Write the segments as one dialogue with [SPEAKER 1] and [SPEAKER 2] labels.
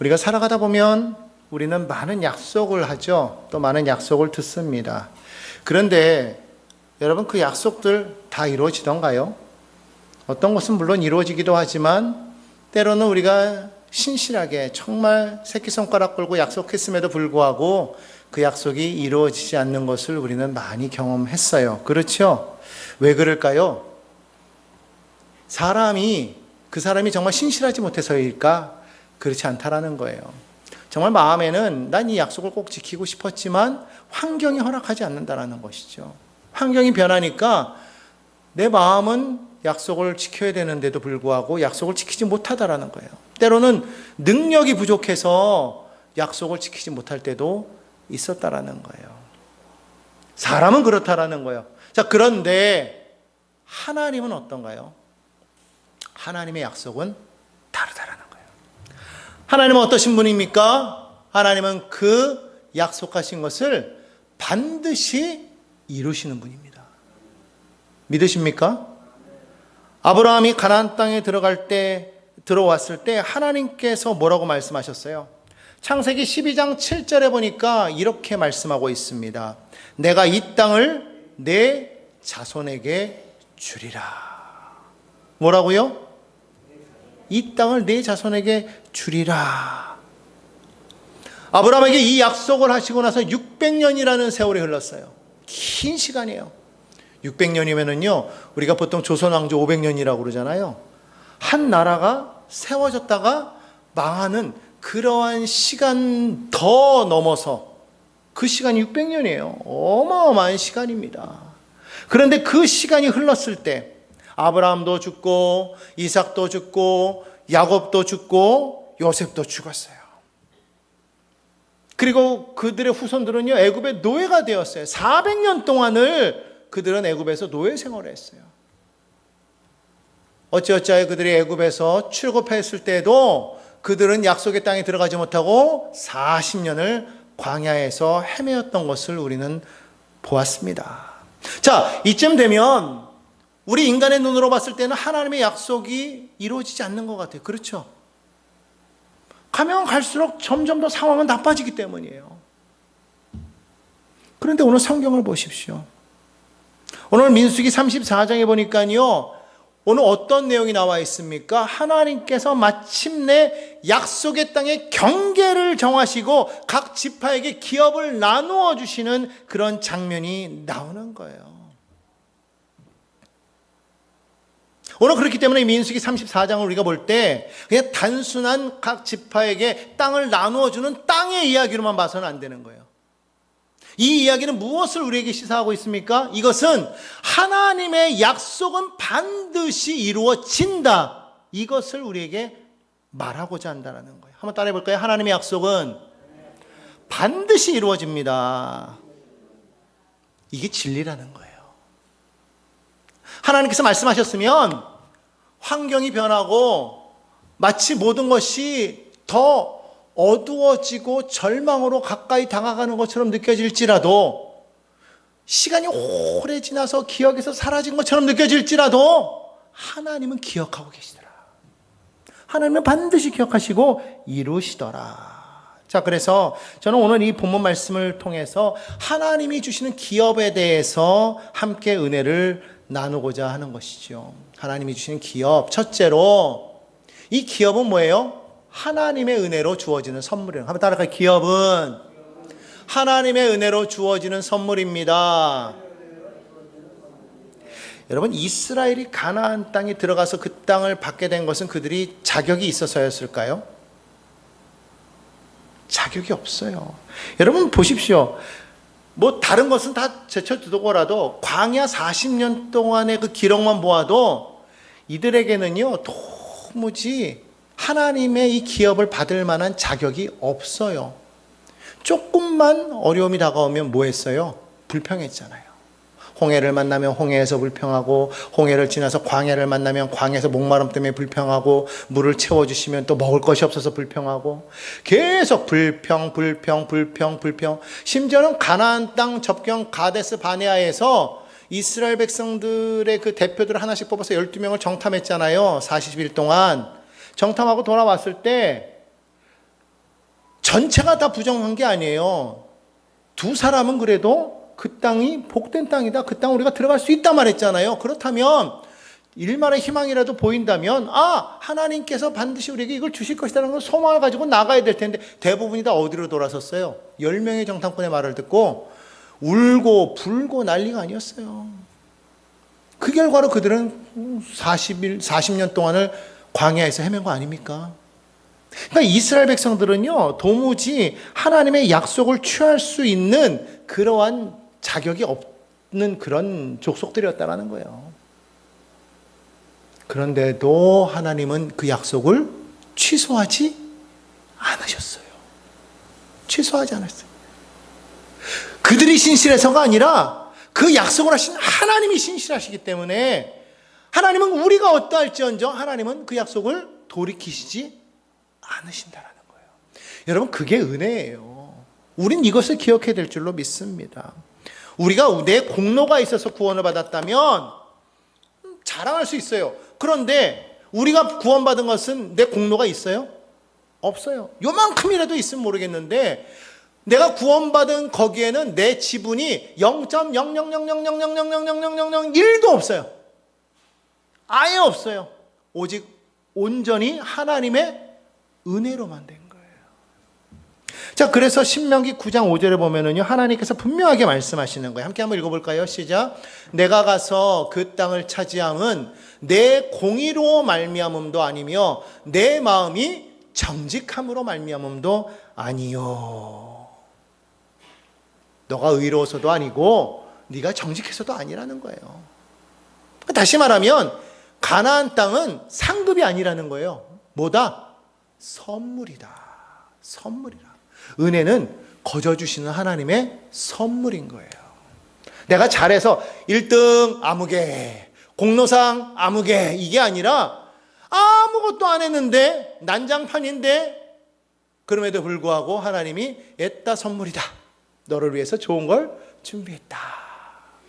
[SPEAKER 1] 우리가 살아가다 보면 우리는 많은 약속을 하죠. 또 많은 약속을 듣습니다. 그런데 여러분, 그 약속들 다 이루어지던가요? 어떤 것은 물론 이루어지기도 하지만 때로는 우리가 신실하게 정말 새끼손가락 걸고 약속했음에도 불구하고 그 약속이 이루어지지 않는 것을 우리는 많이 경험했어요. 그렇죠? 왜 그럴까요? 그 사람이 정말 신실하지 못해서일까? 그렇지 않다라는 거예요. 정말 마음에는 난 이 약속을 꼭 지키고 싶었지만 환경이 허락하지 않는다라는 것이죠. 환경이 변하니까 내 마음은 약속을 지켜야 되는데도 불구하고 약속을 지키지 못하다라는 거예요. 때로는 능력이 부족해서 약속을 지키지 못할 때도 있었다라는 거예요. 사람은 그렇다라는 거예요. 자, 그런데 하나님은 어떤가요? 하나님의 약속은 다르다라는 거예요. 하나님은 어떠신 분입니까? 하나님은 그 약속하신 것을 반드시 이루시는 분입니다. 믿으십니까? 아브라함이 가나안 땅에 들어왔을 때 하나님께서 뭐라고 말씀하셨어요? 창세기 12장 7절에 보니까 이렇게 말씀하고 있습니다. 내가 이 땅을 내 자손에게 주리라. 뭐라고요? 이 땅을 내 자손에게 주리라. 아브라함에게 이 약속을 하시고 나서 600년이라는 세월이 흘렀어요. 긴 시간이에요. 600년이면은요, 우리가 보통 조선왕조 500년이라고 그러잖아요. 한 나라가 세워졌다가 망하는 그러한 시간 더 넘어서 그 시간이 600년이에요. 어마어마한 시간입니다. 그런데 그 시간이 흘렀을 때 아브라함도 죽고 이삭도 죽고 야곱도 죽고 요셉도 죽었어요. 그리고 그들의 후손들은요, 애굽의 노예가 되었어요. 400년 동안을 그들은 애굽에서 노예 생활을 했어요. 어찌어찌하여 그들이 애굽에서 출애굽했을 때도 그들은 약속의 땅에 들어가지 못하고 40년을 광야에서 헤매었던 것을 우리는 보았습니다. 자, 이쯤 되면 우리 인간의 눈으로 봤을 때는 하나님의 약속이 이루어지지 않는 것 같아요. 그렇죠? 가면 갈수록 점점 더 상황은 나빠지기 때문이에요. 그런데 오늘 성경을 보십시오. 오늘 민수기 34장에 보니까요, 오늘 어떤 내용이 나와 있습니까? 하나님께서 마침내 약속의 땅에 경계를 정하시고 각 지파에게 기업을 나누어 주시는 그런 장면이 나오는 거예요. 오늘 그렇기 때문에 민수기 34장을 우리가 볼 때 그냥 단순한 각 지파에게 땅을 나누어 주는 땅의 이야기로만 봐서는 안 되는 거예요. 이 이야기는 무엇을 우리에게 시사하고 있습니까? 이것은 하나님의 약속은 반드시 이루어진다. 이것을 우리에게 말하고자 한다는 거예요. 한번 따라해 볼까요? 하나님의 약속은 반드시 이루어집니다. 이게 진리라는 거예요. 하나님께서 말씀하셨으면 환경이 변하고 마치 모든 것이 더 어두워지고 절망으로 가까이 다가가는 것처럼 느껴질지라도, 시간이 오래 지나서 기억에서 사라진 것처럼 느껴질지라도 하나님은 기억하고 계시더라. 하나님은 반드시 기억하시고 이루시더라. 자, 그래서 저는 오늘 이 본문 말씀을 통해서 하나님이 주시는 기업에 대해서 함께 은혜를 나누고자 하는 것이죠. 하나님이 주시는 기업, 첫째로 이 기업은 뭐예요? 하나님의 은혜로 주어지는 선물이에요. 한번 따라갈까요? 기업은 하나님의 은혜로 주어지는 선물입니다. 여러분, 이스라엘이 가나안 땅에 들어가서 그 땅을 받게 된 것은 그들이 자격이 있어서였을까요? 자격이 없어요. 여러분 보십시오. 뭐 다른 것은 다 제쳐두고라도 광야 40년 동안의 그 기록만 보아도 이들에게는요, 도무지 하나님의 이 기업을 받을 만한 자격이 없어요. 조금만 어려움이 다가오면 뭐 했어요? 불평했잖아요. 홍해를 만나면 홍해에서 불평하고, 홍해를 지나서 광야를 만나면 광야에서 목마름 때문에 불평하고, 물을 채워주시면 또 먹을 것이 없어서 불평하고, 계속 불평. 심지어는 가나안 땅 접경 가데스 바네아에서 이스라엘 백성들의 그 대표들을 하나씩 뽑아서 12명을 정탐했잖아요. 40일 동안 정탐하고 돌아왔을 때 전체가 다 부정한 게 아니에요. 두 사람은 그래도 그 땅이 복된 땅이다. 그 땅 우리가 들어갈 수 있다 말했잖아요. 그렇다면 일말의 희망이라도 보인다면 하나님께서 반드시 우리에게 이걸 주실 것이라는 걸 소망을 가지고 나가야 될 텐데 대부분이 다 어디로 돌아섰어요? 10명의 정탐꾼의 말을 듣고 울고 불고 난리가 아니었어요. 그 결과로 그들은 40년 동안을 광야에서 헤맨 거 아닙니까? 그러니까 이스라엘 백성들은요, 도무지 하나님의 약속을 취할 수 있는 그러한 자격이 없는 그런 족속들이었다라는 거예요. 그런데도 하나님은 그 약속을 취소하지 않으셨어요. 취소하지 않았어요. 그들이 신실해서가 아니라 그 약속을 하신 하나님이 신실하시기 때문에 하나님은 우리가 어떠할지언정 하나님은 그 약속을 돌이키시지 않으신다라는 거예요. 여러분, 그게 은혜예요. 우린 이것을 기억해야 될 줄로 믿습니다. 우리가 내 공로가 있어서 구원을 받았다면 자랑할 수 있어요. 그런데 우리가 구원받은 것은 내 공로가 있어요? 없어요. 요만큼이라도 있으면 모르겠는데 내가 구원받은 거기에는 내 지분이 0.00000000001도 없어요. 아예 없어요. 오직 온전히 하나님의 은혜로만 된 거예요. 자, 그래서 신명기 9장 5절에 보면은요, 하나님께서 분명하게 말씀하시는 거예요. 함께 한번 읽어볼까요? 시작. 내가 가서 그 땅을 차지함은 내 공의로 말미암음도 아니며 내 마음이 정직함으로 말미암음도 아니요. 너가 의로워서도 아니고 네가 정직해서도 아니라는 거예요. 다시 말하면 가나안 땅은 상급이 아니라는 거예요. 뭐다? 선물이다. 선물이라. 은혜는 거저 주시는 하나님의 선물인 거예요. 내가 잘해서 1등 아무개, 공로상 아무개, 이게 아니라 아무것도 안 했는데 난장판인데 그럼에도 불구하고 하나님이 애따 선물이다. 너를 위해서 좋은 걸 준비했다.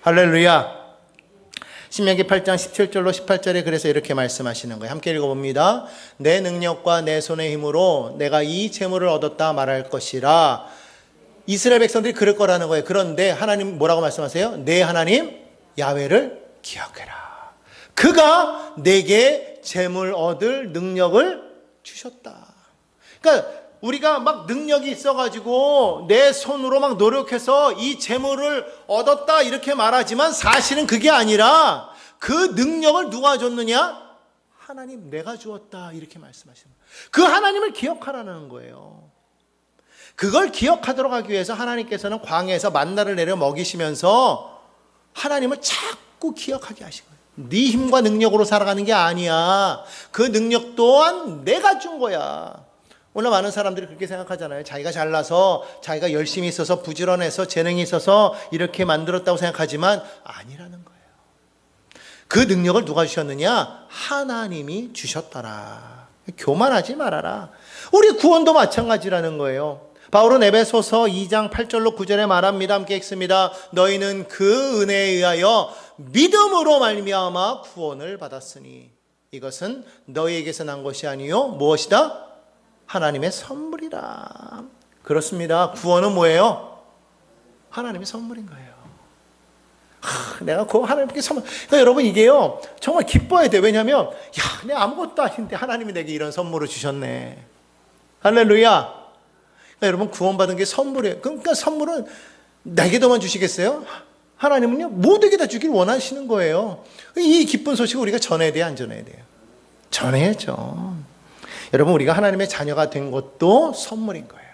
[SPEAKER 1] 할렐루야. 신명기 8장 17절로 18절에 그래서 이렇게 말씀하시는 거예요. 함께 읽어봅니다. 내 능력과 내 손의 힘으로 내가 이 재물을 얻었다 말할 것이라. 이스라엘 백성들이 그럴 거라는 거예요. 그런데 하나님 뭐라고 말씀하세요? 내 하나님 야훼를 기억해라. 그가 내게 재물 얻을 능력을 주셨다. 그러니까 우리가 막 능력이 있어가지고 내 손으로 막 노력해서 이 재물을 얻었다 이렇게 말하지만 사실은 그게 아니라 그 능력을 누가 줬느냐? 하나님 내가 주었다 이렇게 말씀하시는 거예요. 그 하나님을 기억하라는 거예요. 그걸 기억하도록 하기 위해서 하나님께서는 광야에서 만나를 내려 먹이시면서 하나님을 자꾸 기억하게 하신 거예요. 네 힘과 능력으로 살아가는 게 아니야. 그 능력 또한 내가 준 거야. 오늘 많은 사람들이 그렇게 생각하잖아요. 자기가 잘나서 자기가 열심히 있어서 부지런해서 재능이 있어서 이렇게 만들었다고 생각하지만 아니라는 거예요. 그 능력을 누가 주셨느냐? 하나님이 주셨더라. 교만하지 말아라. 우리 구원도 마찬가지라는 거예요. 바울은 에베소서 2장 8절로 9절에 말합니다. 함께 읽습니다. 너희는 그 은혜에 의하여 믿음으로 말미암아 구원을 받았으니 이것은 너희에게서 난 것이 아니요 무엇이다? 하나님의 선물이라. 그렇습니다. 구원은 뭐예요? 하나님의 선물인 거예요. 내가 그 하나님께 선물. 그러니까 여러분 이게요 정말 기뻐야 돼. 왜냐하면 내가 아무것도 아닌데 하나님이 내게 이런 선물을 주셨네. 할렐루야. 그러니까 여러분 구원받은 게 선물이에요. 그러니까 선물은 내게도만 주시겠어요? 하나님은요 모두에게 다 주길 원하시는 거예요. 이 기쁜 소식을 우리가 전해야 돼요, 안 전해야 돼요? 전해야죠. 여러분 우리가 하나님의 자녀가 된 것도 선물인 거예요.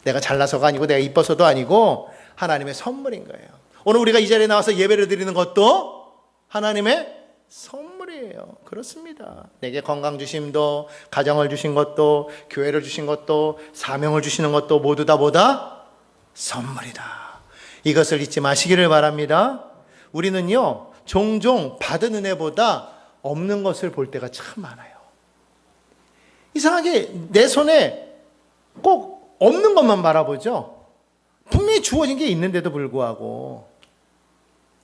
[SPEAKER 1] 내가 잘나서가 아니고 내가 이뻐서도 아니고 하나님의 선물인 거예요. 오늘 우리가 이 자리에 나와서 예배를 드리는 것도 하나님의 선물이에요. 그렇습니다. 내게 건강 주심도, 가정을 주신 것도, 교회를 주신 것도, 사명을 주시는 것도 모두 다 뭐다? 선물이다. 이것을 잊지 마시기를 바랍니다. 우리는요 종종 받은 은혜보다 없는 것을 볼 때가 참 많아요. 이상하게 내 손에 꼭 없는 것만 바라보죠. 분명히 주어진 게 있는데도 불구하고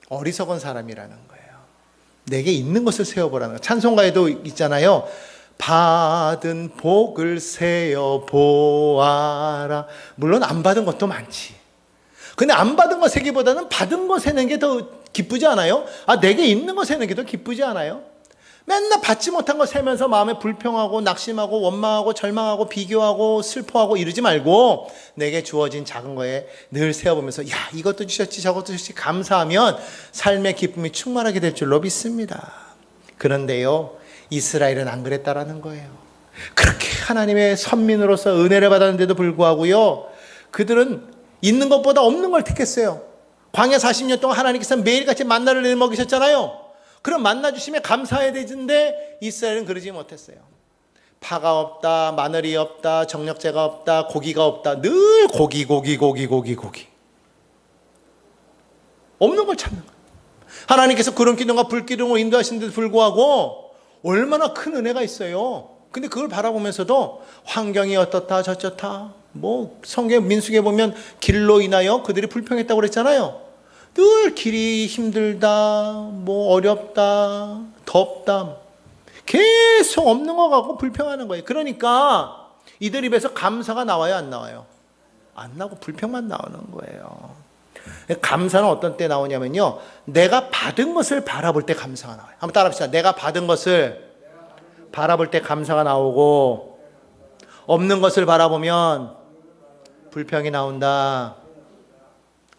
[SPEAKER 1] 어리석은 사람이라는 거예요. 내게 있는 것을 세워보라는 거예요. 찬송가에도 있잖아요. 받은 복을 세어 보아라. 물론 안 받은 것도 많지. 근데 안 받은 거 세기보다는 받은 거 세는 게 더 기쁘지 않아요? 내게 있는 거 세는 게 더 기쁘지 않아요? 맨날 받지 못한 거 세면서 마음에 불평하고 낙심하고 원망하고 절망하고 비교하고 슬퍼하고 이러지 말고 내게 주어진 작은 거에 늘 세어보면서 야, 이것도 주셨지 저것도 주셨지 감사하면 삶의 기쁨이 충만하게 될 줄로 믿습니다. 그런데요, 이스라엘은 안 그랬다라는 거예요. 그렇게 하나님의 선민으로서 은혜를 받았는데도 불구하고요, 그들은 있는 것보다 없는 걸 택했어요. 광야 40년 동안 하나님께서 매일같이 만나를 내려 먹이셨잖아요. 그럼 만나 주시면 감사해야 되는데 이스라엘은 그러지 못했어요. 파가 없다, 마늘이 없다, 정력제가 없다, 고기가 없다. 늘 고기. 없는 걸 찾는 거예요. 하나님께서 구름 기둥과 불 기둥으로 인도하시는데도 불구하고 얼마나 큰 은혜가 있어요. 근데 그걸 바라보면서도 환경이 어떻다 저쩌다, 성경 민수기에 보면 길로 인하여 그들이 불평했다고 그랬잖아요. 늘 길이 힘들다, 어렵다, 덥다, 계속 없는 거 갖고 불평하는 거예요. 그러니까 이들 입에서 감사가 나와요, 안 나와요? 안 나오고 불평만 나오는 거예요. 감사는 어떤 때 나오냐면요, 내가 받은 것을 바라볼 때 감사가 나와요. 한번 따라합시다. 내가 받은 것을 바라볼 때 감사가 나오고, 없는 것을 바라보면 불평이 나온다.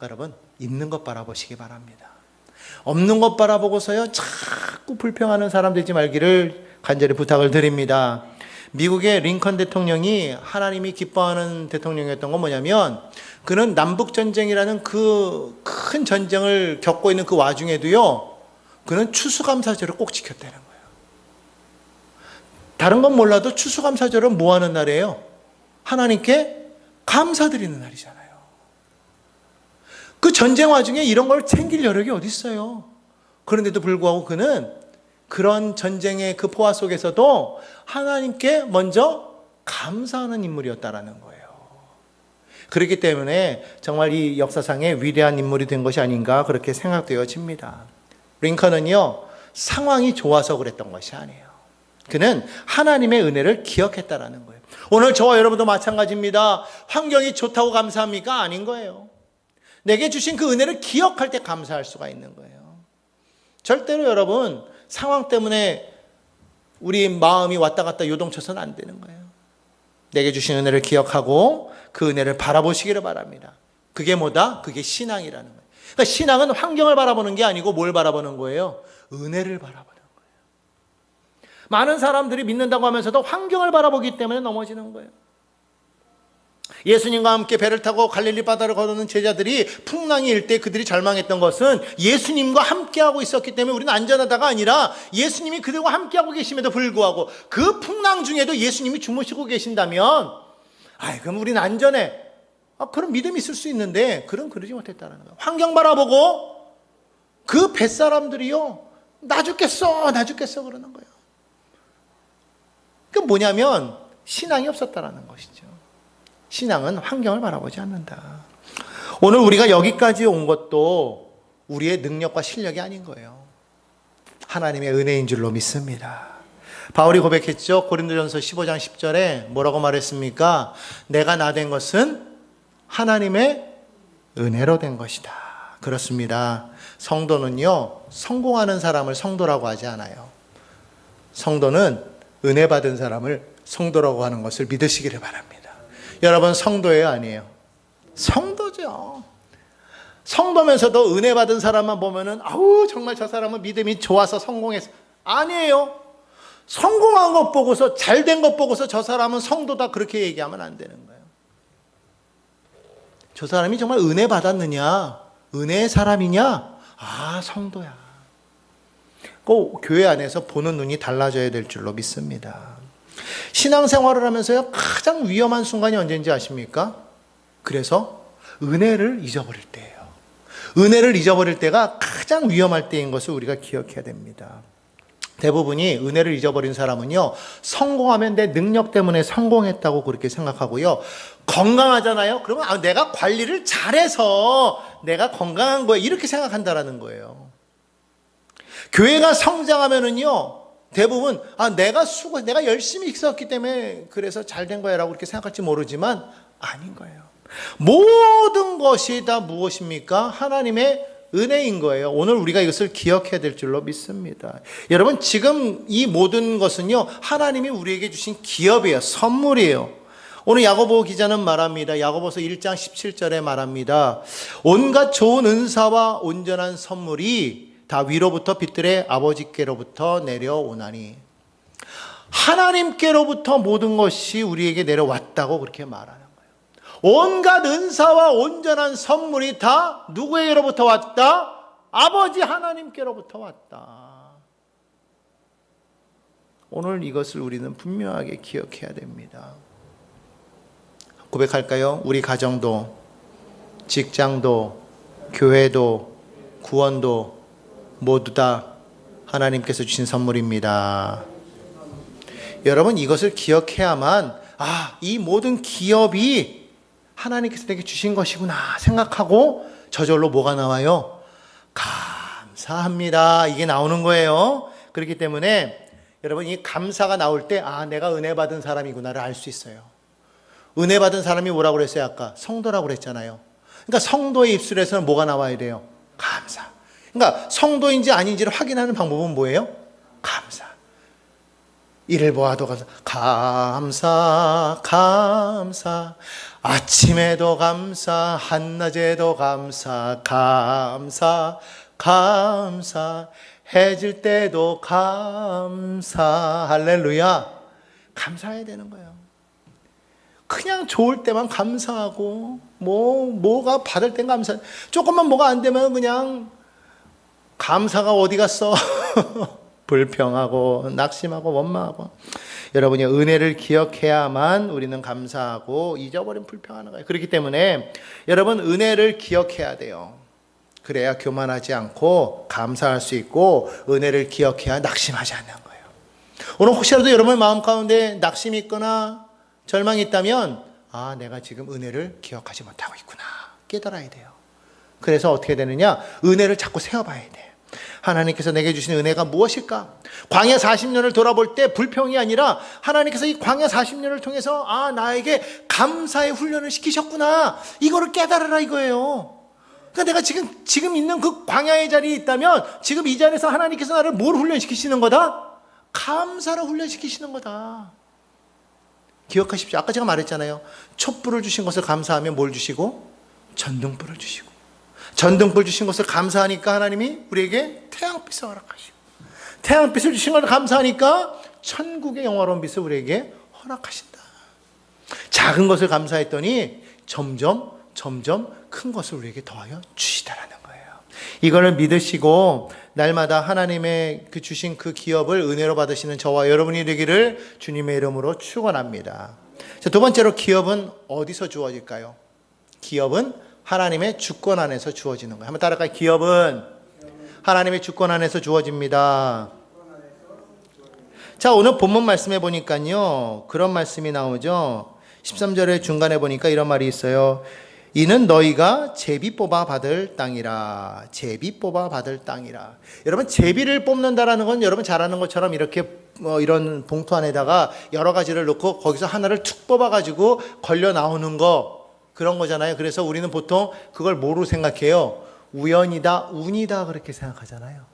[SPEAKER 1] 여러분, 있는 것 바라보시기 바랍니다. 없는 것 바라보고서요 자꾸 불평하는 사람 되지 말기를 간절히 부탁을 드립니다. 미국의 링컨 대통령이 하나님이 기뻐하는 대통령이었던 건 뭐냐면, 그는 남북전쟁이라는 그 큰 전쟁을 겪고 있는 그 와중에도요, 그는 추수감사절을 꼭 지켰다는 거예요. 다른 건 몰라도 추수감사절은 뭐 하는 날이에요? 하나님께 감사드리는 날이잖아요. 그 전쟁 와중에 이런 걸 챙길 여력이 어디 있어요? 그런데도 불구하고 그는 그런 전쟁의 그 포화 속에서도 하나님께 먼저 감사하는 인물이었다라는 거예요. 그렇기 때문에 정말 이 역사상의 위대한 인물이 된 것이 아닌가 그렇게 생각되어집니다. 링컨은요, 상황이 좋아서 그랬던 것이 아니에요. 그는 하나님의 은혜를 기억했다라는 거예요. 오늘 저와 여러분도 마찬가지입니다. 환경이 좋다고 감사합니까? 아닌 거예요. 내게 주신 그 은혜를 기억할 때 감사할 수가 있는 거예요. 절대로 여러분 상황 때문에 우리 마음이 왔다 갔다 요동쳐서는 안 되는 거예요. 내게 주신 은혜를 기억하고 그 은혜를 바라보시기를 바랍니다. 그게 뭐다? 그게 신앙이라는 거예요. 그러니까 신앙은 환경을 바라보는 게 아니고 뭘 바라보는 거예요? 은혜를 바라보는 거예요. 많은 사람들이 믿는다고 하면서도 환경을 바라보기 때문에 넘어지는 거예요. 예수님과 함께 배를 타고 갈릴리 바다를 건너는 제자들이 풍랑이 일 때 그들이 절망했던 것은 예수님과 함께하고 있었기 때문에 우리는 안전하다가 아니라 예수님이 그들과 함께하고 계심에도 불구하고 그 풍랑 중에도 예수님이 주무시고 계신다면 그럼 우리는 안전해. 그런 믿음이 있을 수 있는데 그러지 못했다는 거예요. 환경 바라보고 그 뱃사람들이요, 나 죽겠어 그러는 거예요. 그 뭐냐면 신앙이 없었다라는 것이죠. 신앙은 환경을 바라보지 않는다. 오늘 우리가 여기까지 온 것도 우리의 능력과 실력이 아닌 거예요. 하나님의 은혜인 줄로 믿습니다. 바울이 고백했죠. 고린도전서 15장 10절에 뭐라고 말했습니까? 내가 나 된 것은 하나님의 은혜로 된 것이다. 그렇습니다. 성도는요, 성공하는 사람을 성도라고 하지 않아요. 성도는 은혜 받은 사람을 성도라고 하는 것을 믿으시기를 바랍니다. 여러분, 성도예요, 아니에요? 성도죠. 성도면서도 은혜 받은 사람만 보면은 정말 저 사람은 믿음이 좋아서 성공했어. 아니에요. 성공한 것 보고서, 잘된 것 보고서 저 사람은 성도다 그렇게 얘기하면 안 되는 거예요. 저 사람이 정말 은혜 받았느냐, 은혜의 사람이냐, 성도야. 꼭 교회 안에서 보는 눈이 달라져야 될 줄로 믿습니다. 신앙생활을 하면서요, 가장 위험한 순간이 언제인지 아십니까? 그래서 은혜를 잊어버릴 때예요. 은혜를 잊어버릴 때가 가장 위험할 때인 것을 우리가 기억해야 됩니다. 대부분이 은혜를 잊어버린 사람은요, 성공하면 내 능력 때문에 성공했다고 그렇게 생각하고요, 건강하잖아요? 그러면 내가 관리를 잘해서 내가 건강한 거예요, 이렇게 생각한다라는 거예요. 교회가 성장하면은요, 대부분 내가 열심히 있었기 때문에 그래서 잘 된 거야라고 그렇게 생각할지 모르지만 아닌 거예요. 모든 것이 다 무엇입니까? 하나님의 은혜인 거예요. 오늘 우리가 이것을 기억해야 될 줄로 믿습니다. 여러분, 지금 이 모든 것은요, 하나님이 우리에게 주신 기업이에요. 선물이에요. 오늘 야고보 기자는 말합니다. 야고보서 1장 17절에 말합니다. 온갖 좋은 은사와 온전한 선물이 다 위로부터 빛들의 아버지께로부터 내려오나니, 하나님께로부터 모든 것이 우리에게 내려왔다고 그렇게 말하는 거예요. 온갖 은사와 온전한 선물이 다 누구에게로부터 왔다? 아버지 하나님께로부터 왔다. 오늘 이것을 우리는 분명하게 기억해야 됩니다. 고백할까요? 우리 가정도, 직장도, 교회도, 구원도 모두 다 하나님께서 주신 선물입니다. 여러분, 이것을 기억해야만 이 모든 기업이 하나님께서 내게 주신 것이구나 생각하고 저절로 뭐가 나와요? 감사합니다. 이게 나오는 거예요. 그렇기 때문에 여러분, 이 감사가 나올 때 내가 은혜 받은 사람이구나를 알 수 있어요. 은혜 받은 사람이 뭐라고 그랬어요? 아까 성도라고 그랬잖아요. 그러니까 성도의 입술에서는 뭐가 나와야 돼요? 감사. 그러니까 성도인지 아닌지를 확인하는 방법은 뭐예요? 감사. 이를 보아도 감사. 아침에도 감사, 한낮에도 감사. 해질 때도 감사. 할렐루야. 감사해야 되는 거예요. 그냥 좋을 때만 감사하고 뭐가 받을 땐 감사. 조금만 뭐가 안 되면 그냥 감사가 어디 갔어? 불평하고 낙심하고 원망하고. 여러분이 은혜를 기억해야만 우리는 감사하고 잊어버린 불평하는 거예요. 그렇기 때문에 여러분, 은혜를 기억해야 돼요. 그래야 교만하지 않고 감사할 수 있고, 은혜를 기억해야 낙심하지 않는 거예요. 오늘 혹시라도 여러분의 마음 가운데 낙심이 있거나 절망이 있다면 내가 지금 은혜를 기억하지 못하고 있구나 깨달아야 돼요. 그래서 어떻게 되느냐? 은혜를 자꾸 세어봐야 돼. 하나님께서 내게 주신 은혜가 무엇일까? 광야 40년을 돌아볼 때 불평이 아니라 하나님께서 이 광야 40년을 통해서 나에게 감사의 훈련을 시키셨구나, 이거를 깨달으라 이거예요. 그러니까 내가 지금 있는 그 광야의 자리에 있다면 지금 이 자리에서 하나님께서 나를 뭘 훈련시키시는 거다? 감사를 훈련시키시는 거다. 기억하십시오. 아까 제가 말했잖아요. 촛불을 주신 것을 감사하면 뭘 주시고? 전등불을 주시고. 전등불 주신 것을 감사하니까 하나님이 우리에게 태양빛을 허락하시고, 태양빛을 주신 걸 감사하니까 천국의 영화로운 빛을 우리에게 허락하신다. 작은 것을 감사했더니 점점 큰 것을 우리에게 더하여 주시다라는 거예요. 이거를 믿으시고 날마다 하나님의 주신 그 기업을 은혜로 받으시는 저와 여러분이 되기를 주님의 이름으로 축원합니다. 자, 두 번째로, 기업은 어디서 주어질까요? 기업은 하나님의 주권 안에서 주어지는 거예요. 한번 따라할까요? 기업은 하나님의 주권 안에서 주어집니다. 자, 오늘 본문 말씀해 보니까요, 그런 말씀이 나오죠. 13절의 중간에 보니까 이런 말이 있어요. 이는 너희가 제비 뽑아 받을 땅이라. 제비 뽑아 받을 땅이라. 여러분, 제비를 뽑는다라는 건 여러분 잘 아는 것처럼 이렇게 이런 봉투 안에다가 여러 가지를 넣고 거기서 하나를 툭 뽑아가지고 걸려 나오는 거, 그런 거잖아요. 그래서 우리는 보통 그걸 뭐로 생각해요? 우연이다, 운이다, 그렇게 생각하잖아요.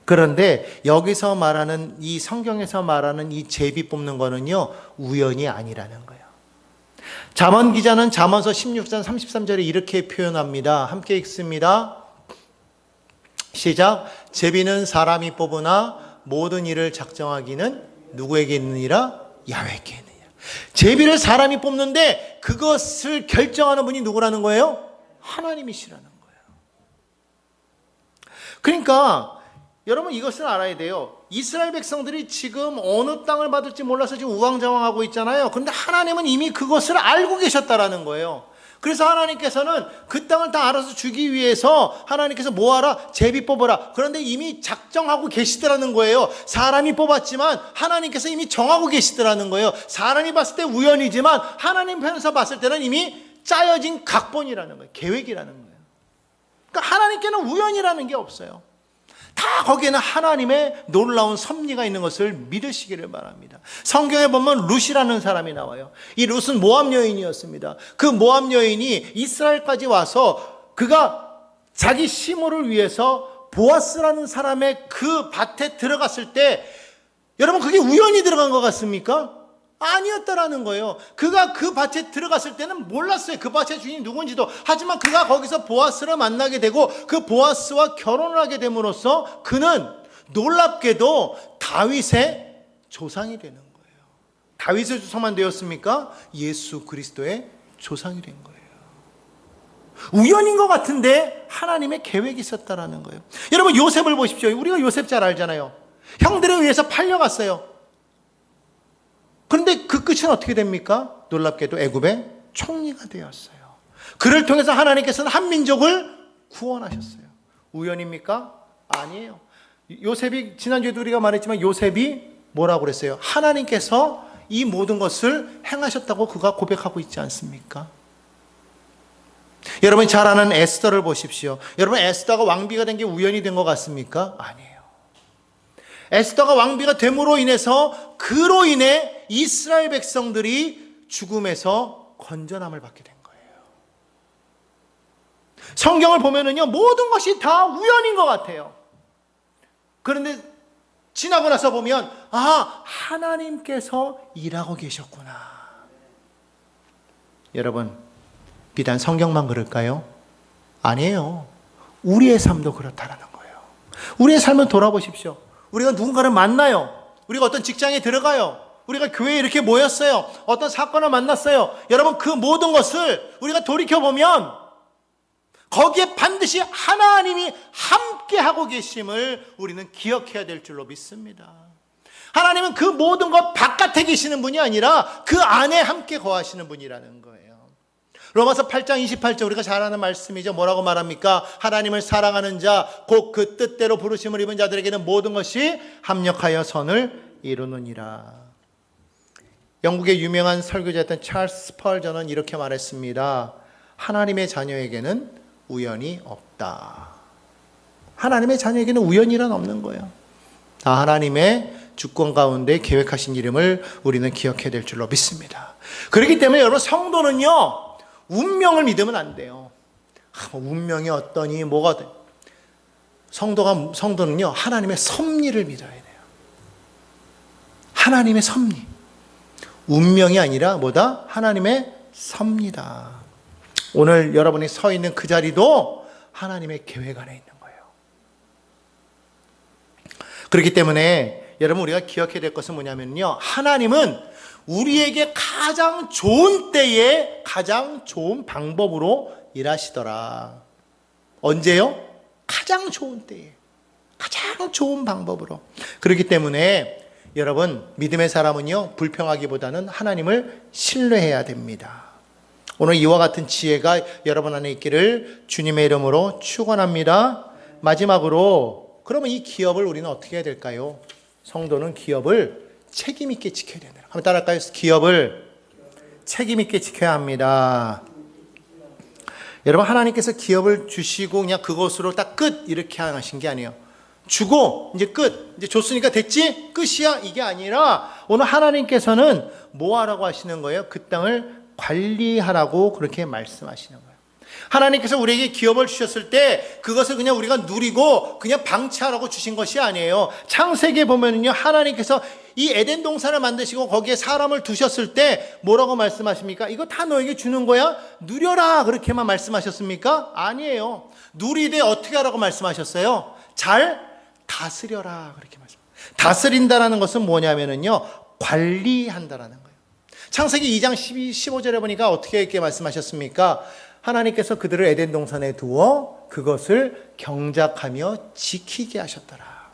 [SPEAKER 1] 그런데 여기서 말하는, 이 성경에서 말하는 이 제비 뽑는 거는요, 우연이 아니라는 거예요. 잠언 기자는 잠언서 16장 33절에 이렇게 표현합니다. 함께 읽습니다. 시작. 제비는 사람이 뽑으나 모든 일을 작정하기는 누구에게 있느니라? 야훼께 있느니라. 제비를 사람이 뽑는데 그것을 결정하는 분이 누구라는 거예요? 하나님이시라는 거예요. 그러니까 여러분, 이것을 알아야 돼요. 이스라엘 백성들이 지금 어느 땅을 받을지 몰라서 지금 우왕좌왕하고 있잖아요. 그런데 하나님은 이미 그것을 알고 계셨다라는 거예요. 그래서 하나님께서는 그 땅을 다 알아서 주기 위해서 하나님께서 뭐하라? 제비 뽑아라. 그런데 이미 작정하고 계시더라는 거예요. 사람이 뽑았지만 하나님께서 이미 정하고 계시더라는 거예요. 사람이 봤을 때 우연이지만 하나님 편에서 봤을 때는 이미 짜여진 각본이라는 거예요. 계획이라는 거예요. 그러니까 하나님께는 우연이라는 게 없어요. 다 거기에는 하나님의 놀라운 섭리가 있는 것을 믿으시기를 바랍니다. 성경에 보면 룻이라는 사람이 나와요. 이 룻은 모압 여인이었습니다. 그 모압 여인이 이스라엘까지 와서 그가 자기 시모를 위해서 보아스라는 사람의 그 밭에 들어갔을 때, 여러분 그게 우연히 들어간 것 같습니까? 아니었다라는 거예요. 그가 그 밭에 들어갔을 때는 몰랐어요. 그 밭의 주인이 누군지도. 하지만 그가 거기서 보아스를 만나게 되고 그 보아스와 결혼을 하게 됨으로써 그는 놀랍게도 다윗의 조상이 되는 거예요. 다윗의 조상만 되었습니까? 예수 그리스도의 조상이 된 거예요. 우연인 것 같은데 하나님의 계획이 있었다라는 거예요. 여러분 요셉을 보십시오. 우리가 요셉 잘 알잖아요. 형들에 의해서 팔려갔어요. 그런데 그 끝은 어떻게 됩니까? 놀랍게도 애굽의 총리가 되었어요. 그를 통해서 하나님께서는 한 민족을 구원하셨어요. 우연입니까? 아니에요. 요셉이, 지난주에도 우리가 말했지만 요셉이 뭐라고 그랬어요? 하나님께서 이 모든 것을 행하셨다고 그가 고백하고 있지 않습니까? 여러분이 잘 아는 에스더를 보십시오. 여러분 에스더가 왕비가 된 게 우연이 된 것 같습니까? 아니에요. 에스더가 왕비가 됨으로 인해서 그로 인해 이스라엘 백성들이 죽음에서 건전함을 받게 된 거예요. 성경을 보면은요, 모든 것이 다 우연인 것 같아요. 그런데 지나고 나서 보면, 아, 하나님께서 일하고 계셨구나. 여러분, 비단 성경만 그럴까요? 아니에요. 우리의 삶도 그렇다라는 거예요. 우리의 삶을 돌아보십시오. 우리가 누군가를 만나요. 우리가 어떤 직장에 들어가요. 우리가 교회에 이렇게 모였어요. 어떤 사건을 만났어요. 여러분 그 모든 것을 우리가 돌이켜보면 거기에 반드시 하나님이 함께하고 계심을 우리는 기억해야 될 줄로 믿습니다. 하나님은 그 모든 것 바깥에 계시는 분이 아니라 그 안에 함께 거하시는 분이라는 거예요. 로마서 8장 28절 우리가 잘 아는 말씀이죠. 뭐라고 말합니까? 하나님을 사랑하는 자, 곧 그 뜻대로 부르심을 입은 자들에게는 모든 것이 합력하여 선을 이루느니라. 영국의 유명한 설교자였던 찰스 스펄전은 이렇게 말했습니다. 하나님의 자녀에게는 우연이 없다. 하나님의 자녀에게는 우연이란 없는 거예요. 다 하나님의 주권 가운데 계획하신 이름을 우리는 기억해야 될 줄로 믿습니다. 그렇기 때문에 여러분 성도는요, 운명을 믿으면 안 돼요. 운명이 어떠니 뭐가 돼. 성도는요, 하나님의 섭리를 믿어야 돼요. 하나님의 섭리. 운명이 아니라 뭐다? 하나님의 섭리다. 오늘 여러분이 서 있는 그 자리도 하나님의 계획 안에 있는 거예요. 그렇기 때문에 여러분 우리가 기억해야 될 것은 뭐냐면요, 하나님은 우리에게 가장 좋은 때에 가장 좋은 방법으로 일하시더라. 언제요? 가장 좋은 때에 가장 좋은 방법으로. 그렇기 때문에 여러분 믿음의 사람은요, 불평하기보다는 하나님을 신뢰해야 됩니다. 오늘 이와 같은 지혜가 여러분 안에 있기를 주님의 이름으로 축원합니다. 마지막으로 그러면 이 기업을 우리는 어떻게 해야 될까요? 성도는 기업을 책임 있게 지켜야 된다. 한번 따라할까요? 기업을 책임 있게 지켜야 합니다. 여러분 하나님께서 기업을 주시고 그냥 그것으로 딱 끝 이렇게 하신 게 아니에요. 주고 이제 끝, 이제 줬으니까 됐지? 끝이야? 이게 아니라 오늘 하나님께서는 뭐 하라고 하시는 거예요? 그 땅을 관리하라고 그렇게 말씀하시는 거예요. 하나님께서 우리에게 기업을 주셨을 때 그것을 그냥 우리가 누리고 그냥 방치하라고 주신 것이 아니에요. 창세기에 보면은요, 하나님께서 이 에덴 동산을 만드시고 거기에 사람을 두셨을 때 뭐라고 말씀하십니까? 이거 다 너에게 주는 거야? 누려라 그렇게만 말씀하셨습니까? 아니에요. 누리되 어떻게 하라고 말씀하셨어요? 잘 다스려라 그렇게 말씀. 다스린다라는 것은 뭐냐면은요, 관리한다라는 거예요. 창세기 2장 15절에 보니까 어떻게 이렇게 말씀하셨습니까? 하나님께서 그들을 에덴 동산에 두어 그것을 경작하며 지키게 하셨더라.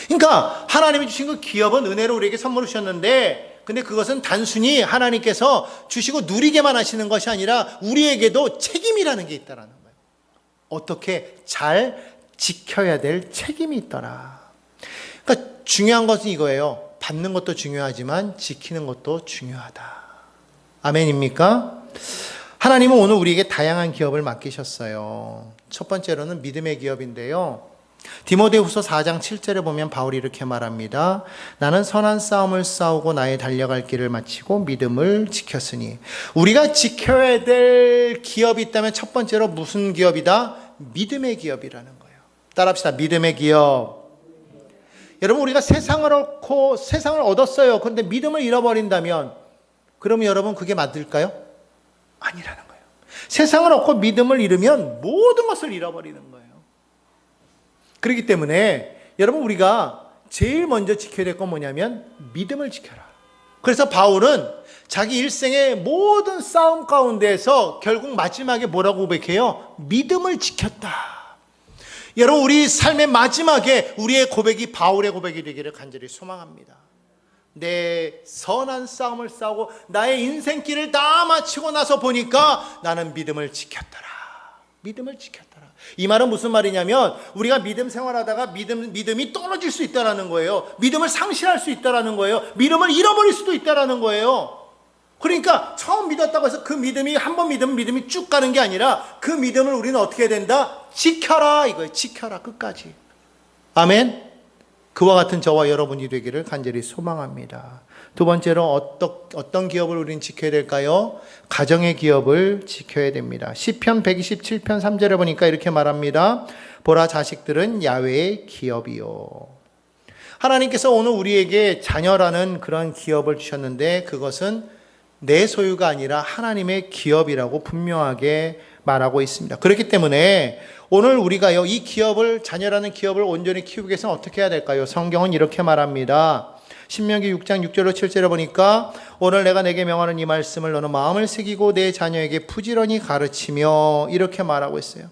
[SPEAKER 1] 그러니까 하나님이 주신 그 기업은 은혜로 우리에게 선물을 주셨는데, 근데 그것은 단순히 하나님께서 주시고 누리게만 하시는 것이 아니라 우리에게도 책임이라는 게 있다라는 거예요. 어떻게 잘 지켜야 될 책임이 있더라. 그러니까 중요한 것은 이거예요. 받는 것도 중요하지만 지키는 것도 중요하다. 아멘입니까? 하나님은 오늘 우리에게 다양한 기업을 맡기셨어요. 첫 번째로는 믿음의 기업인데요. 디모데후서 4장 7절에 보면 바울이 이렇게 말합니다. 나는 선한 싸움을 싸우고 나의 달려갈 길을 마치고 믿음을 지켰으니. 우리가 지켜야 될 기업이 있다면 첫 번째로 무슨 기업이다? 믿음의 기업이라는 거예요. 따라합시다. 믿음의 기업. 여러분, 우리가 세상을 얻고 세상을 얻었어요. 그런데 믿음을 잃어버린다면 그러면 여러분 그게 맞을까요? 아니라는 거예요. 세상을 얻고 믿음을 잃으면 모든 것을 잃어버리는 거예요. 그렇기 때문에 여러분, 우리가 제일 먼저 지켜야 될 건 뭐냐면 믿음을 지켜라. 그래서 바울은 자기 일생의 모든 싸움 가운데에서 결국 마지막에 뭐라고 고백해요? 믿음을 지켰다. 여러분, 우리 삶의 마지막에 우리의 고백이 바울의 고백이 되기를 간절히 소망합니다. 내 선한 싸움을 싸우고 나의 인생길을 다 마치고 나서 보니까 나는 믿음을 지켰더라. 믿음을 지켰더라. 이 말은 무슨 말이냐면 우리가 믿음 생활하다가 믿음이 떨어질 수 있다는 거예요. 믿음을 상실할 수 있다는 거예요. 믿음을 잃어버릴 수도 있다는 거예요. 그러니까 처음 믿었다고 해서 그 믿음이 한 번 믿으면 믿음이 쭉 가는 게 아니라 그 믿음을 우리는 어떻게 해야 된다? 지켜라 이거예요. 지켜라 끝까지. 아멘. 그와 같은 저와 여러분이 되기를 간절히 소망합니다. 두 번째로 어떤 기업을 우리는 지켜야 될까요? 가정의 기업을 지켜야 됩니다. 시편 127편 3절에 보니까 이렇게 말합니다. 보라, 자식들은 야훼의 기업이요. 하나님께서 오늘 우리에게 자녀라는 그런 기업을 주셨는데 그것은 내 소유가 아니라 하나님의 기업이라고 분명하게 말하고 있습니다. 그렇기 때문에 오늘 우리가요, 이 기업을, 자녀라는 기업을 온전히 키우기 위해서는 어떻게 해야 될까요? 성경은 이렇게 말합니다. 신명기 6장 6절로 7절에 보니까 오늘 내가 내게 명하는 이 말씀을 너는 마음을 새기고 내 자녀에게 부지런히 가르치며 이렇게 말하고 있어요.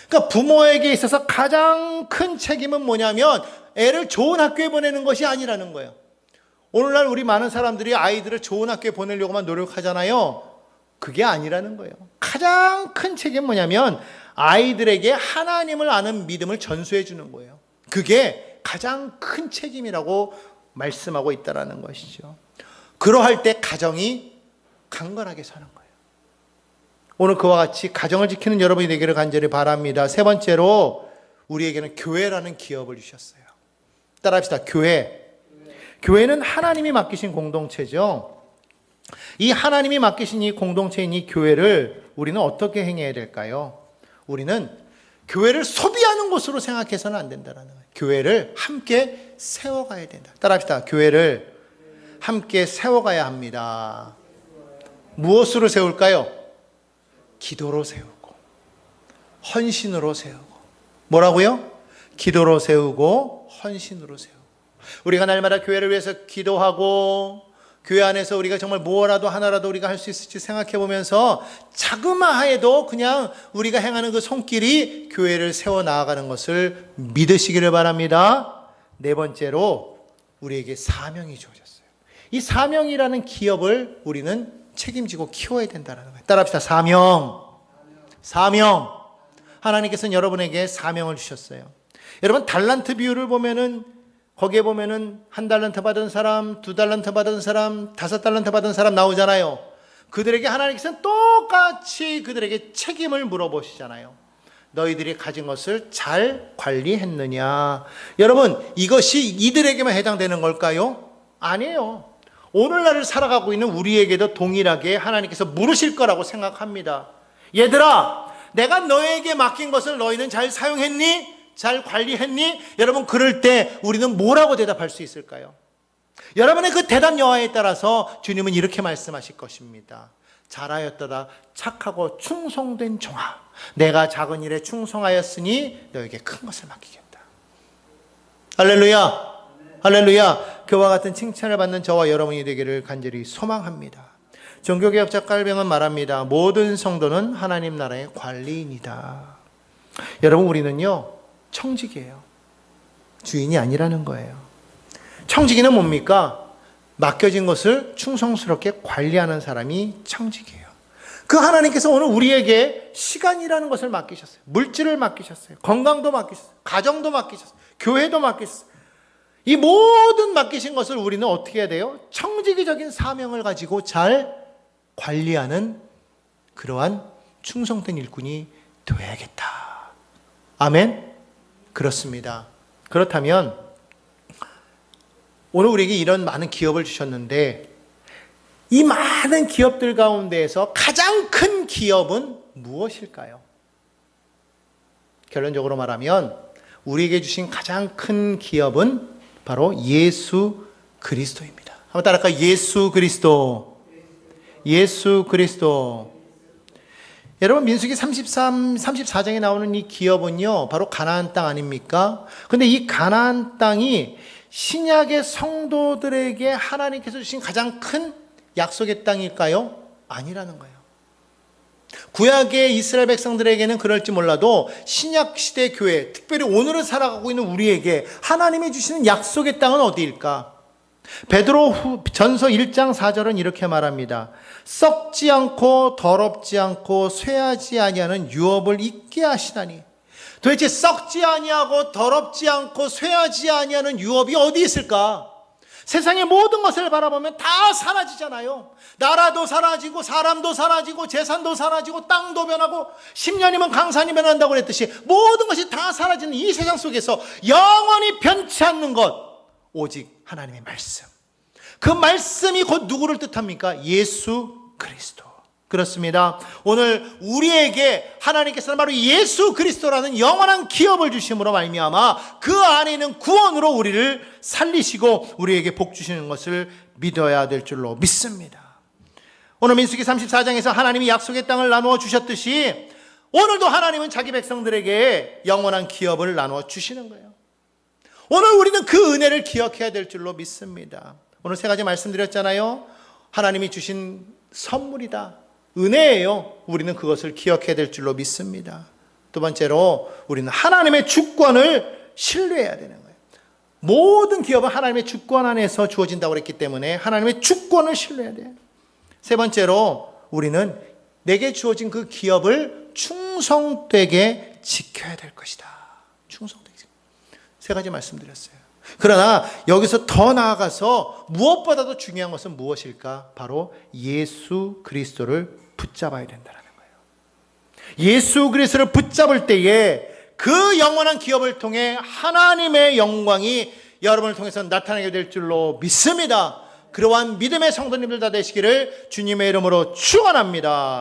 [SPEAKER 1] 그러니까 부모에게 있어서 가장 큰 책임은 뭐냐면 애를 좋은 학교에 보내는 것이 아니라는 거예요. 오늘날 우리 많은 사람들이 아이들을 좋은 학교에 보내려고만 노력하잖아요. 그게 아니라는 거예요. 가장 큰 책임은 뭐냐면 아이들에게 하나님을 아는 믿음을 전수해 주는 거예요. 그게 가장 큰 책임이라고 말씀하고 있다는 것이죠. 그러할 때 가정이 강건하게 사는 거예요. 오늘 그와 같이 가정을 지키는 여러분이 되기를 간절히 바랍니다. 세 번째로 우리에게는 교회라는 기업을 주셨어요. 따라합시다. 교회. 교회는 하나님이 맡기신 공동체죠. 이 하나님이 맡기신 이 공동체인 이 교회를 우리는 어떻게 행해야 될까요? 우리는 교회를 소비하는 곳으로 생각해서는 안 된다는 거예요. 교회를 함께 세워가야 된다. 따라합시다. 교회를 함께 세워가야 합니다. 무엇으로 세울까요? 기도로 세우고 헌신으로 세우고. 뭐라고요? 기도로 세우고 헌신으로 세우고. 우리가 날마다 교회를 위해서 기도하고 교회 안에서 우리가 정말 무엇라도 하나라도 우리가 할 수 있을지 생각해 보면서 자그마해도 그냥 우리가 행하는 그 손길이 교회를 세워 나아가는 것을 믿으시기를 바랍니다. 네 번째로 우리에게 사명이 주어졌어요. 이 사명이라는 기업을 우리는 책임지고 키워야 된다는 거예요. 따라합시다. 사명. 사명. 하나님께서는 여러분에게 사명을 주셨어요. 여러분 달란트 비율을 보면은 거기에 보면은 1달란트 받은 사람, 2달란트 받은 사람, 5달란트 받은 사람 나오잖아요. 그들에게 하나님께서는 똑같이 그들에게 책임을 물어보시잖아요. 너희들이 가진 것을 잘 관리했느냐. 여러분 이것이 이들에게만 해당되는 걸까요? 아니에요. 오늘날을 살아가고 있는 우리에게도 동일하게 하나님께서 물으실 거라고 생각합니다. 얘들아, 내가 너에게 맡긴 것을 너희는 잘 사용했니? 잘 관리했니? 여러분 그럴 때 우리는 뭐라고 대답할 수 있을까요? 여러분의 그 대답 여하에 따라서 주님은 이렇게 말씀하실 것입니다. 잘하였도다 착하고 충성된 종아, 내가 작은 일에 충성하였으니 너에게 큰 것을 맡기겠다. 할렐루야. 할렐루야. 그와 같은 칭찬을 받는 저와 여러분이 되기를 간절히 소망합니다. 종교개혁자 깔병은 말합니다. 모든 성도는 하나님 나라의 관리인이다. 여러분 우리는요 청직이에요. 주인이 아니라는 거예요. 청지기는 뭡니까? 맡겨진 것을 충성스럽게 관리하는 사람이 청지기예요. 그 하나님께서 오늘 우리에게 시간이라는 것을 맡기셨어요. 물질을 맡기셨어요. 건강도 맡기셨어요. 가정도 맡기셨어요. 교회도 맡기셨어요. 이 모든 맡기신 것을 우리는 어떻게 해야 돼요? 청지기적인 사명을 가지고 잘 관리하는 그러한 충성된 일꾼이 되어야겠다. 아멘. 그렇습니다. 그렇다면 오늘 우리에게 이런 많은 기업을 주셨는데 이 많은 기업들 가운데에서 가장 큰 기업은 무엇일까요? 결론적으로 말하면 우리에게 주신 가장 큰 기업은 바로 예수 그리스도입니다. 한번 따라할까요? 예수 그리스도. 예수 그리스도. 여러분 민수기 34장에 나오는 이 기업은요 바로 가나안 땅 아닙니까? 근데 이 가나안 땅이 신약의 성도들에게 하나님께서 주신 가장 큰 약속의 땅일까요? 아니라는 거예요. 구약의 이스라엘 백성들에게는 그럴지 몰라도 신약 시대 교회, 특별히 오늘을 살아가고 있는 우리에게 하나님이 주시는 약속의 땅은 어디일까? 베드로 전서 1장 4절은 이렇게 말합니다. 썩지 않고 더럽지 않고 쇠하지 아니하는 유업을 잊게 하시나니. 도대체 썩지 아니하고 더럽지 않고 쇠하지 아니하는 유업이 어디 있을까? 세상의 모든 것을 바라보면 다 사라지잖아요. 나라도 사라지고 사람도 사라지고 재산도 사라지고 땅도 변하고 10년이면 강산이 변한다고 그랬듯이 모든 것이 다 사라지는 이 세상 속에서 영원히 변치 않는 것 오직 하나님의 말씀. 그 말씀이 곧 누구를 뜻합니까? 예수 그리스도. 그렇습니다. 오늘 우리에게 하나님께서는 바로 예수 그리스도라는 영원한 기업을 주심으로 말미암아 그 안에 있는 구원으로 우리를 살리시고 우리에게 복 주시는 것을 믿어야 될 줄로 믿습니다. 오늘 민수기 34장에서 하나님이 약속의 땅을 나누어 주셨듯이 오늘도 하나님은 자기 백성들에게 영원한 기업을 나누어 주시는 거예요. 오늘 우리는 그 은혜를 기억해야 될 줄로 믿습니다. 오늘 세 가지 말씀드렸잖아요. 하나님이 주신 선물이다. 은혜예요. 우리는 그것을 기억해야 될 줄로 믿습니다. 두 번째로 우리는 하나님의 주권을 신뢰해야 되는 거예요. 모든 기업은 하나님의 주권 안에서 주어진다고 그랬기 때문에 하나님의 주권을 신뢰해야 돼요. 세 번째로 우리는 내게 주어진 그 기업을 충성되게 지켜야 될 것이다. 충성되게. 세 가지 말씀드렸어요. 그러나 여기서 더 나아가서 무엇보다도 중요한 것은 무엇일까? 바로 예수 그리스도를 붙잡아야 된다는 거예요. 예수 그리스도를 붙잡을 때에 그 영원한 기업을 통해 하나님의 영광이 여러분을 통해서 나타나게 될 줄로 믿습니다. 그러한 믿음의 성도님들 다 되시기를 주님의 이름으로 축원합니다.